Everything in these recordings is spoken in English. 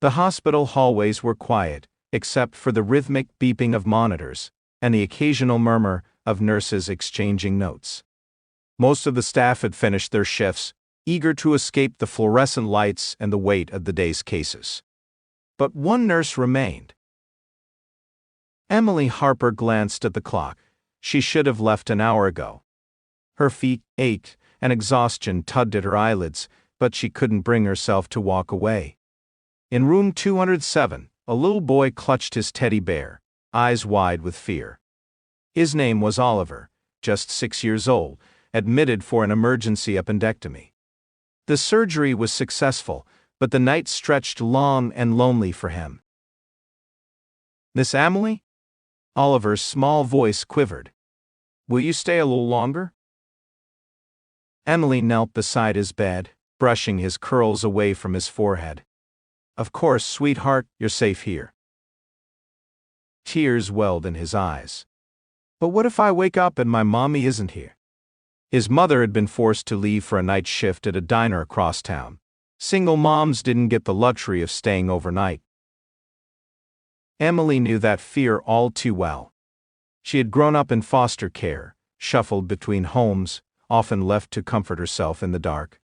The hospital hallways were quiet, except for the rhythmic beeping of monitors and the occasional murmur of nurses exchanging notes. Most of the staff had finished their shifts, eager to escape the fluorescent lights and the weight of the day's cases. But one nurse remained. Emily Harper glanced at the clock. She should have left an hour ago. Her feet ached, and exhaustion tugged at her eyelids, but she couldn't bring herself to walk away. In room 207, a little boy clutched his teddy bear, eyes wide with fear. His name was Oliver, just 6 years old, admitted for an emergency appendectomy. The surgery was successful, but the night stretched long and lonely for him. "Miss Emily?" Oliver's small voice quivered. "Will you stay a little longer?" Emily knelt beside his bed, brushing his curls away from his forehead. "Of course, sweetheart, you're safe here." Tears welled in his eyes. "But what if I wake up and my mommy isn't here?" His mother had been forced to leave for a night shift at a diner across town. Single moms didn't get the luxury of staying overnight. Emily knew that fear all too well. She had grown up in foster care, shuffled between homes, often left to comfort herself in the dark.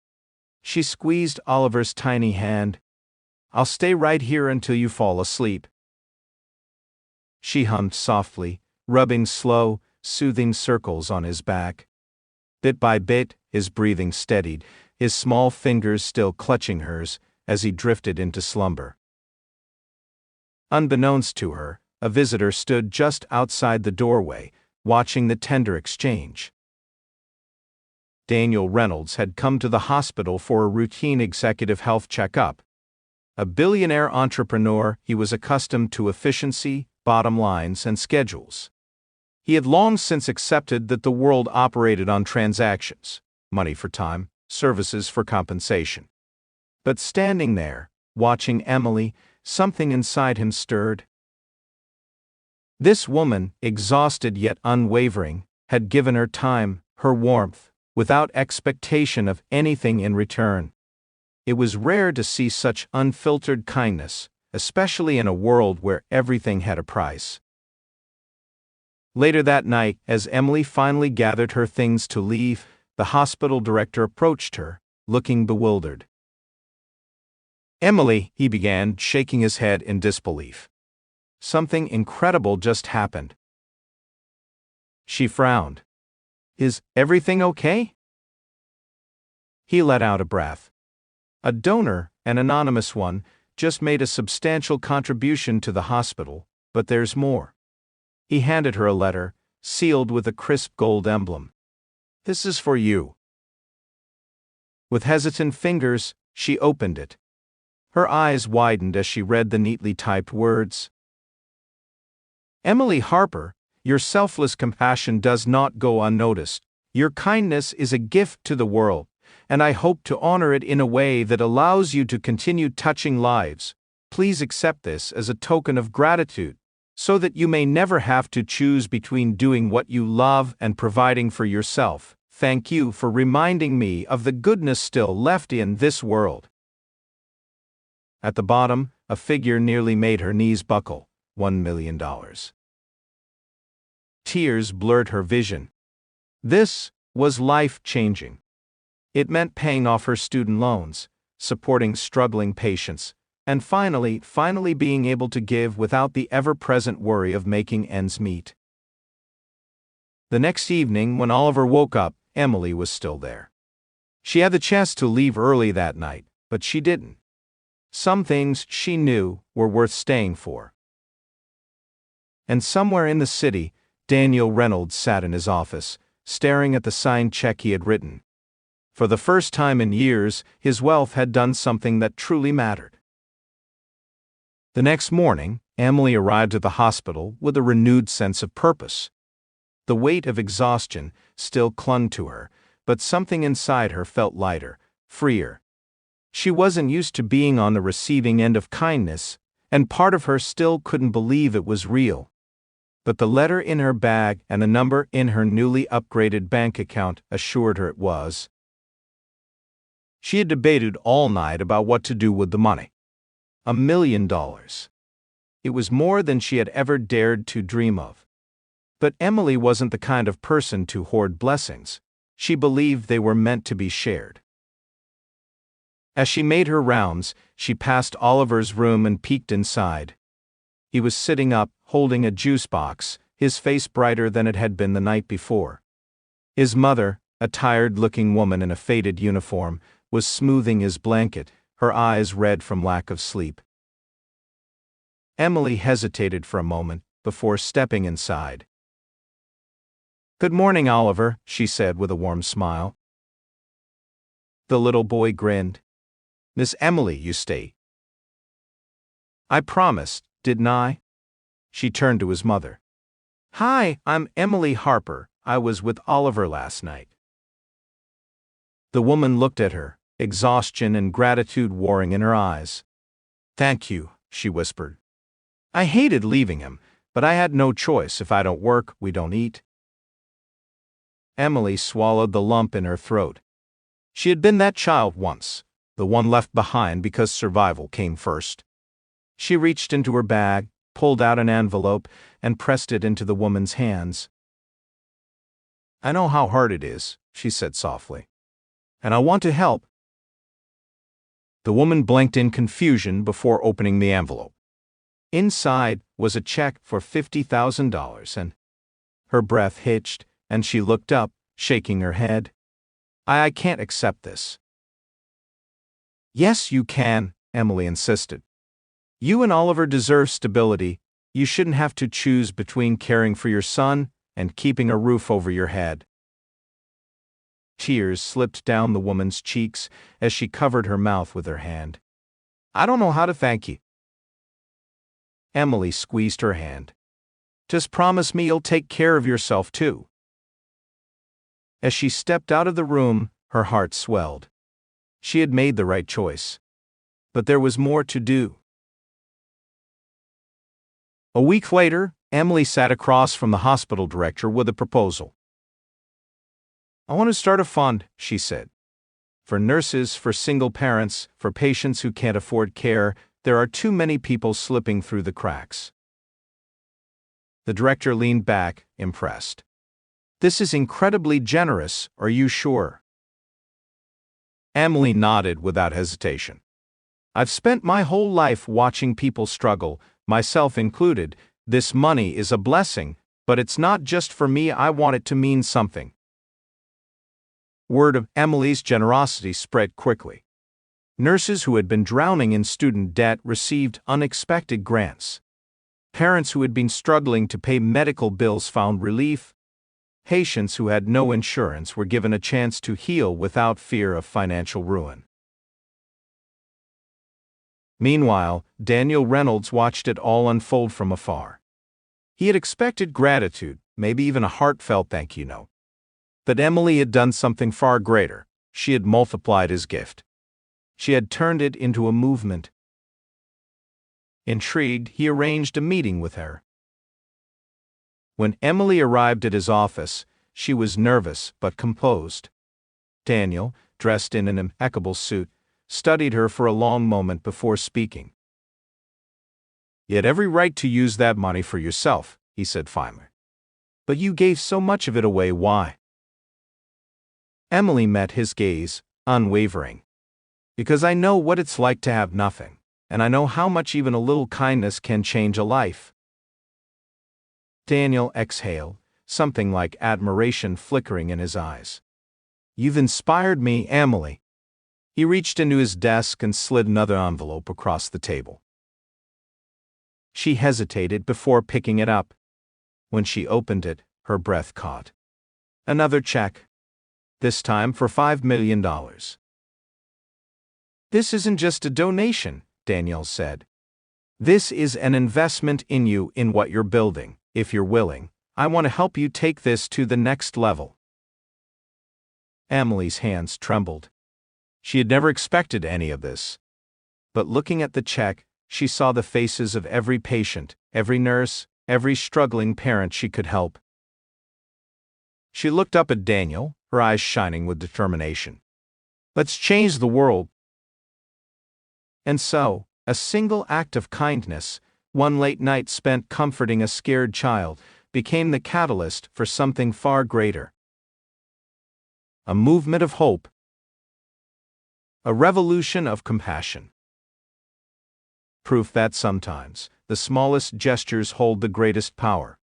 She squeezed Oliver's tiny hand. "I'll stay right here until you fall asleep." She hummed softly, rubbing slow, soothing circles on his back. Bit by bit, his breathing steadied, his small fingers still clutching hers, as he drifted into slumber. Unbeknownst to her, a visitor stood just outside the doorway, watching the tender exchange. Daniel Reynolds had come to the hospital for a routine executive health checkup. A billionaire entrepreneur, he was accustomed to efficiency, bottom lines, and schedules. He had long since accepted that the world operated on transactions, money for time, services for compensation. But standing there, watching Emily, something inside him stirred. This woman, exhausted yet unwavering, had given her time, her warmth, without expectation of anything in return. It was rare to see such unfiltered kindness, especially in a world where everything had a price. Later that night, as Emily finally gathered her things to leave, the hospital director approached her, looking bewildered. "Emily," he began, shaking his head in disbelief. "Something incredible just happened." She frowned. "Is everything okay?" He let out a breath. "A donor, an anonymous one, just made a substantial contribution to the hospital, but there's more." He handed her a letter, sealed with a crisp gold emblem. "This is for you." With hesitant fingers, she opened it. Her eyes widened as she read the neatly typed words. "Emily Harper, your selfless compassion does not go unnoticed. Your kindness is a gift to the world, and I hope to honor it in a way that allows you to continue touching lives. Please accept this as a token of gratitude, so that you may never have to choose between doing what you love and providing for yourself. Thank you for reminding me of the goodness still left in this world." At the bottom, a figure nearly made her knees buckle: $1 million. Tears blurred her vision. This was life-changing. It meant paying off her student loans, supporting struggling patients, and finally being able to give without the ever-present worry of making ends meet. The next evening, when Oliver woke up, Emily was still there. She had the chance to leave early that night, but she didn't. Some things, she knew, were worth staying for. And somewhere in the city, Daniel Reynolds sat in his office, staring at the signed check he had written. For the first time in years, his wealth had done something that truly mattered. The next morning, Emily arrived at the hospital with a renewed sense of purpose. The weight of exhaustion still clung to her, but something inside her felt lighter, freer. She wasn't used to being on the receiving end of kindness, and part of her still couldn't believe it was real. But the letter in her bag and the number in her newly upgraded bank account assured her it was. She had debated all night about what to do with the money. $1 million. It was more than she had ever dared to dream of. But Emily wasn't the kind of person to hoard blessings. She believed they were meant to be shared. As she made her rounds, she passed Oliver's room and peeked inside. He was sitting up, holding a juice box, his face brighter than it had been the night before. His mother, a tired-looking woman in a faded uniform, was smoothing his blanket, her eyes red from lack of sleep. Emily hesitated for a moment before stepping inside. "Good morning, Oliver," she said with a warm smile. The little boy grinned. "Miss Emily, you stay." "I promised, didn't I?" She turned to his mother. "Hi, I'm Emily Harper. I was with Oliver last night." The woman looked at her, exhaustion and gratitude warring in her eyes. "Thank you," she whispered. "I hated leaving him, but I had no choice. If I don't work, we don't eat." Emily swallowed the lump in her throat. She had been that child once, the one left behind because survival came first. She reached into her bag, pulled out an envelope, and pressed it into the woman's hands. "I know how hard it is," she said softly. "And I want to help." The woman blinked in confusion before opening the envelope. Inside was a check for $50,000 and her breath hitched, and she looked up, shaking her head. I can't accept this." "Yes, you can," Emily insisted. "You and Oliver deserve stability. You shouldn't have to choose between caring for your son and keeping a roof over your head." Tears slipped down the woman's cheeks as she covered her mouth with her hand. "I don't know how to thank you." Emily squeezed her hand. "Just promise me you'll take care of yourself, too." As she stepped out of the room, her heart swelled. She had made the right choice. But there was more to do. A week later, Emily sat across from the hospital director with a proposal. "I want to start a fund," she said. "For nurses, for single parents, for patients who can't afford care. There are too many people slipping through the cracks." The director leaned back, impressed. "This is incredibly generous, are you sure?" Emily nodded without hesitation. "I've spent my whole life watching people struggle, myself included. This money is a blessing, but it's not just for me. I want it to mean something." Word of Emily's generosity spread quickly. Nurses who had been drowning in student debt received unexpected grants. Parents who had been struggling to pay medical bills found relief. Patients who had no insurance were given a chance to heal without fear of financial ruin. Meanwhile, Daniel Reynolds watched it all unfold from afar. He had expected gratitude, maybe even a heartfelt thank you note. But Emily had done something far greater. She had multiplied his gift. She had turned it into a movement. Intrigued, he arranged a meeting with her. When Emily arrived at his office, she was nervous but composed. Daniel, dressed in an impeccable suit, studied her for a long moment before speaking. "You had every right to use that money for yourself," he said finally. "But you gave so much of it away. Why?" Emily met his gaze, unwavering. "Because I know what it's like to have nothing, and I know how much even a little kindness can change a life." Daniel exhaled, something like admiration flickering in his eyes. "You've inspired me, Emily." He reached into his desk and slid another envelope across the table. She hesitated before picking it up. When she opened it, her breath caught. Another check. This time for $5 million. "This isn't just a donation," Danielle said. "This is an investment in you, in what you're building. If you're willing, I want to help you take this to the next level." Emily's hands trembled. She had never expected any of this. But looking at the check, she saw the faces of every patient, every nurse, every struggling parent she could help. She looked up at Daniel, her eyes shining with determination. "Let's change the world." And so, A single act of kindness, one late night spent comforting a scared child, became the catalyst for something far greater. A movement of hope. A revolution of compassion. Proof that sometimes the smallest gestures hold the greatest power.